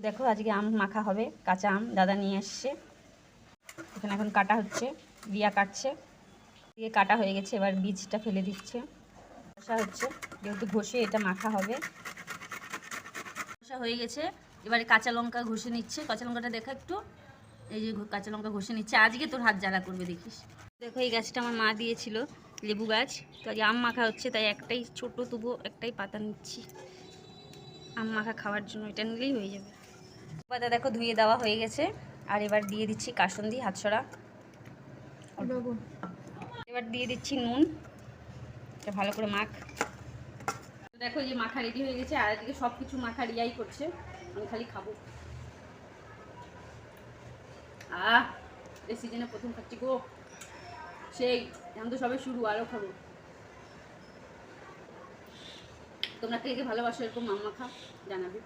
দেখো আজকে আম মাখা হবে, কাঁচা আম দাদা নিয়ে এসছে। এখানে এখন কাটা হচ্ছে, রিয়া কাটছে, দিয়ে কাটা হয়ে গেছে, এবার বীজটা ফেলে দিচ্ছে। ঘষা হচ্ছে, যেহেতু ঘষে এটা মাখা হবে। ঘষা হয়ে গেছে, এবারে কাঁচা লঙ্কা ঘষে নিচ্ছে। কাঁচা লঙ্কাটা দেখা একটু, এই যে কাঁচা লঙ্কা ঘষে নিচ্ছে। আজকে তোর হাত জ্বালা করবে দেখিস। দেখো এই গাছটা আমার মা দিয়েছিল, লেবু গাছ। তো আজ আম মাখা হচ্ছে, তাই একটাই ছোট তবু একটাই পাতা নিচ্ছি আম মাখা খাওয়ার জন্য। এটা নিলেই হয়ে যাবে। পাতা দেখো ধুয়ে দেওয়া হয়ে গেছে, আর এবার দিয়ে দিচ্ছি কাসুন্দি হাতছড়া। এবার দিয়ে দিচ্ছি নুন, এটা ভালো করে মাখ। দেখো এই যে মাখা রেডি হয়ে গেছে, আর এদিকে সব কিছু মাখা রিয়াই করছে, আমি খালি খাবো। এই সিজনে প্রথম খাচ্ছি গো, সেই এখন তো সবে শুরু, আরও খাবো। তোমরা কে কে ভালোবাসো এরকম আম মাখা জানাবে।